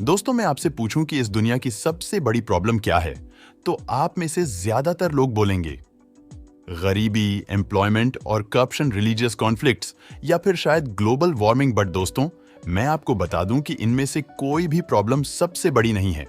दोस्तों, मैं आपसे पूछूं कि इस दुनिया की सबसे बड़ी प्रॉब्लम क्या है, तो आप में से ज्यादातर लोग बोलेंगे गरीबी, एम्प्लॉयमेंट और करप्शन, रिलीजियस कॉन्फ्लिक्ट्स या फिर शायद ग्लोबल वार्मिंग। बट दोस्तों, मैं आपको बता दूं कि इनमें से कोई भी प्रॉब्लम सबसे बड़ी नहीं है।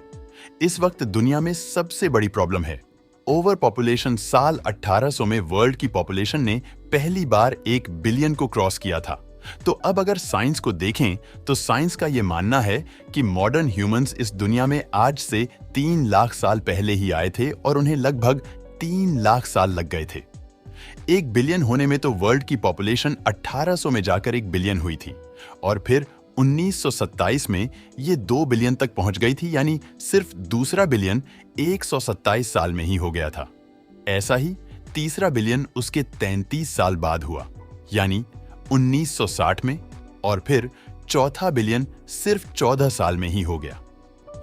इस वक्त दुनिया में सबसे बड़ी प्रॉब्लम है ओवर पॉपुलेशन। साल 1800 में वर्ल्ड की पॉपुलेशन ने पहली बार 1 बिलियन को क्रॉस किया था। तो अब अगर साइंस को देखें तो साइंस का यह मानना है कि मॉडर्न ह्यूमंस इस दुनिया में आज से 3 लाख साल पहले ही आए थे और उन्हें लगभग 3 लाख साल लग गए थे। 1 बिलियन होने में तो वर्ल्ड की पॉपुलेशन 1800 में जाकर 1 बिलियन हुई थी और फिर 1927 में ये 2 बिलियन तक पहुंच गई थी, यानी सिर्फ दूसरा बिलियन 127 साल में ही हो गया था। ऐसा ही तीसरा बिलियन उसके 33 साल बाद हुआ, यानी 1960 में, और फिर चौथा बिलियन सिर्फ 14 साल में ही हो गया,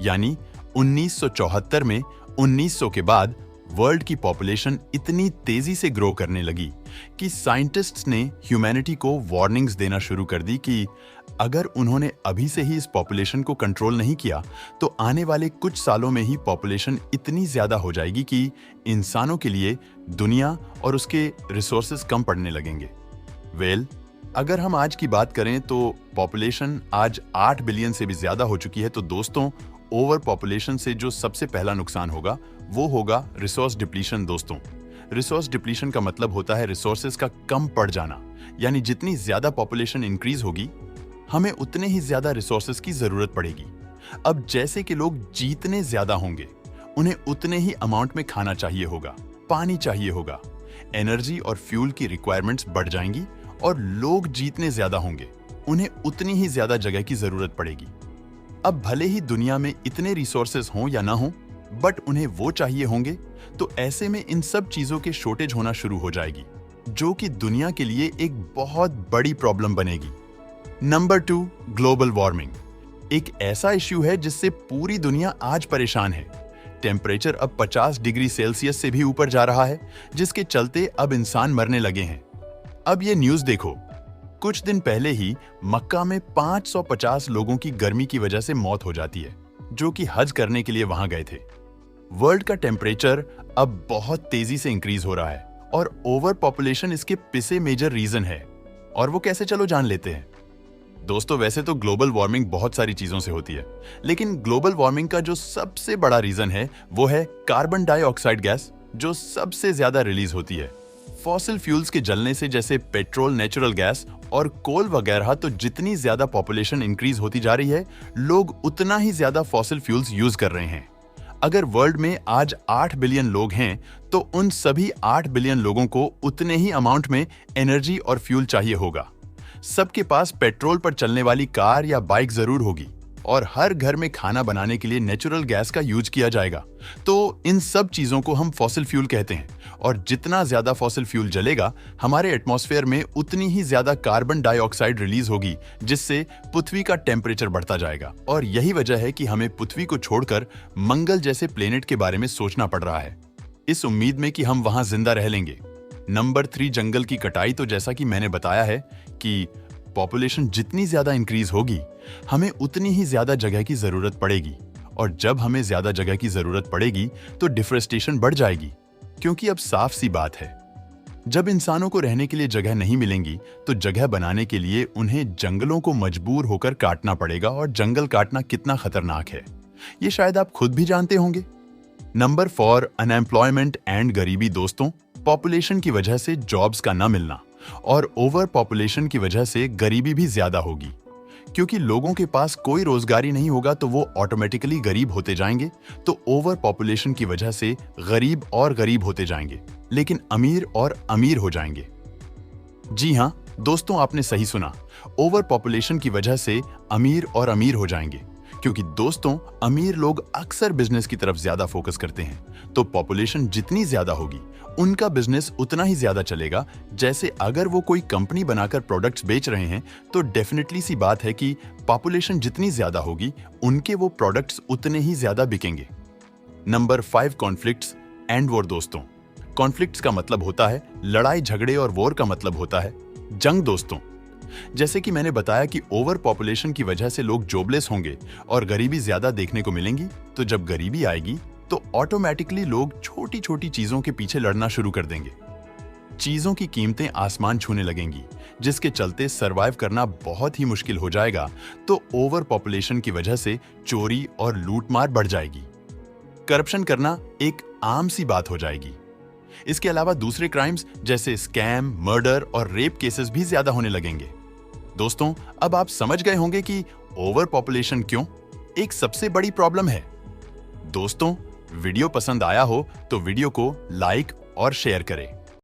यानी 1974 में। 1900 के बाद वर्ल्ड की पॉपुलेशन इतनी तेजी से ग्रो करने लगी कि साइंटिस्ट्स ने ह्यूमैनिटी को वार्निंग्स देना शुरू कर दी कि अगर उन्होंने अभी से ही इस पॉपुलेशन को कंट्रोल नहीं किया तो आने वाले कुछ सालों में ही पॉपुलेशन इतनी ज्यादा हो जाएगी कि इंसानों के लिए दुनिया और उसके रिसोर्सेज कम पड़ने लगेंगे। अगर हम आज की बात करें तो पॉपुलेशन आज 8 बिलियन से भी ज्यादा हो चुकी है। तो दोस्तों, ओवर पॉपुलेशन से जो सबसे पहला नुकसान होगा वो होगा रिसोर्स डिप्लीशन। दोस्तों, रिसोर्स डिप्लीशन का मतलब होता है रिसोर्सेज का कम पड़ जाना, यानी जितनी ज्यादा पॉपुलेशन इंक्रीज होगी हमें उतने ही ज्यादा रिसोर्सेज की जरूरत पड़ेगी। अब जैसे कि लोग जितने ज्यादा होंगे उन्हें उतने ही अमाउंट में खाना चाहिए होगा, पानी चाहिए होगा, एनर्जी और फ्यूल की रिक्वायरमेंट्स बढ़ जाएंगी और लोग जितने ज्यादा होंगे उन्हें उतनी ही ज्यादा जगह की जरूरत पड़ेगी। अब भले ही दुनिया में इतने रिसोर्सेज हों या ना हों, बट उन्हें वो चाहिए होंगे, तो ऐसे में इन सब चीजों के शॉर्टेज होना शुरू हो जाएगी, जो कि दुनिया के लिए एक बहुत बड़ी प्रॉब्लम बनेगी। नंबर 2, ग्लोबल वार्मिंग एक ऐसा इश्यू है जिससे पूरी दुनिया आज परेशान है। टेम्परेचर अब 50 डिग्री सेल्सियस से भी ऊपर जा रहा है, जिसके चलते अब इंसान मरने लगे हैं। अब ये न्यूज देखो, कुछ दिन पहले ही मक्का में 550 लोगों की गर्मी की वजह से मौत हो जाती है, जो कि हज करने के लिए वहां गए थे। वर्ल्ड का टेम्परेचर अब बहुत तेजी से इंक्रीज हो रहा है और ओवर पॉपुलेशन इसके पीछे मेजर रीजन है। और वो कैसे, चलो जान लेते हैं। दोस्तों, वैसे तो ग्लोबल वार्मिंग बहुत सारी चीजों से होती है, लेकिन ग्लोबल वार्मिंग का जो सबसे बड़ा रीजन है वो है कार्बन डाइऑक्साइड गैस, जो सबसे ज्यादा रिलीज होती है फॉसिल फ्यूल्स के जलने से, जैसे पेट्रोल, नेचुरल गैस और कोल वगैरह। तो जितनी ज्यादा पॉपुलेशन इंक्रीज होती जा रही है, लोग उतना ही ज्यादा फॉसिल फ्यूल्स यूज कर रहे हैं। अगर वर्ल्ड में आज 8 बिलियन लोग हैं तो उन सभी 8 बिलियन लोगों को उतने ही अमाउंट में एनर्जी और फ्यूल चाहिए होगा। सबके पास पेट्रोल पर चलने वाली कार या बाइक जरूर होगी और हर घर में खाना बनाने के लिए नेचुरल गैस का यूज किया जाएगा। तो इन सब चीजों को हम फॉसिल फ्यूल कहते हैं, और जितना ज्यादा फॉसिल फ्यूल जलेगा हमारे एटमॉस्फेयर में उतनी ही ज्यादा कार्बन डाइऑक्साइड रिलीज होगी, जिससे पृथ्वी का टेम्परेचर बढ़ता जाएगा। और यही वजह है कि हमें पृथ्वी को छोड़कर मंगल जैसे प्लेनेट के बारे में सोचना पड़ रहा है, इस उम्मीद में कि हम वहां जिंदा रह लेंगे। नंबर 3, जंगल की कटाई। तो जैसा कि मैंने बताया है कि पॉपुलेशन जितनी ज्यादा इंक्रीज होगी हमें उतनी ही ज्यादा जगह की जरूरत पड़ेगी, और जब हमें ज्यादा जगह की जरूरत पड़ेगी तो डिफरेस्टेशन बढ़ जाएगी। क्योंकि अब साफ सी बात है, जब इंसानों को रहने के लिए जगह नहीं मिलेंगी तो जगह बनाने के लिए उन्हें जंगलों को मजबूर होकर काटना पड़ेगा, और जंगल काटना कितना खतरनाक है ये शायद आप खुद भी जानते होंगे। नंबर 4, अनएम्प्लॉयमेंट एंड गरीबी। दोस्तों, पॉपुलेशन की वजह से जॉब्स का ना मिलना और ओवर पॉपुलेशन की वजह से गरीबी भी ज्यादा होगी, क्योंकि लोगों के पास कोई रोजगारी नहीं होगा तो वो ऑटोमेटिकली गरीब होते जाएंगे। तो ओवर पॉपुलेशन की वजह से गरीब और गरीब होते जाएंगे, लेकिन अमीर और अमीर हो जाएंगे। जी हां दोस्तों, आपने सही सुना, ओवर पॉपुलेशन की वजह से अमीर और अमीर हो जाएंगे, क्योंकि दोस्तों अमीर लोग अक्सर बिजनेस की तरफ ज्यादा फोकस करते हैं। तो पॉपुलेशन जितनी ज्यादा होगी उनका बिजनेस उतना ही ज्यादा चलेगा। जैसे अगर वो कोई कंपनी बनाकर प्रोडक्ट्स बेच रहे हैं तो डेफिनेटली सी बात है कि पॉपुलेशन जितनी ज्यादा होगी उनके वो प्रोडक्ट्स उतने ही ज्यादा बिकेंगे। Number 5, conflicts and war. दोस्तों, कॉन्फ्लिक्ट्स का मतलब होता है लड़ाई झगड़े और वॉर का मतलब होता है जंग। दोस्तों, जैसे कि मैंने बताया कि ओवर पॉपुलेशन की वजह से लोग जॉबलेस होंगे और गरीबी ज्यादा देखने को मिलेंगी, तो जब गरीबी आएगी तो ऑटोमेटिकली लोग छोटी छोटी चीजों के पीछे लड़ना शुरू कर देंगे। चीजों की कीमतें आसमान छूने लगेंगी, जिसके चलते सरवाइव करना बहुत ही मुश्किल हो जाएगा। तो ओवर पॉपुलेशन की वजह से चोरी और लूटमार बढ़ जाएगी। करप्शन करना एक आम सी बात हो जाएगी। इसके अलावा दूसरे क्राइम्स जैसे स्कैम, मर्डर और रेप केसेस भी ज्यादा होने लगेंगे। दोस्तों, अब आप समझ गए होंगे कि ओवर पॉपुलेशन क्यों एक सबसे बड़ी प्रॉब्लम है। दोस्तों, वीडियो पसंद आया हो तो वीडियो को लाइक और शेयर करें।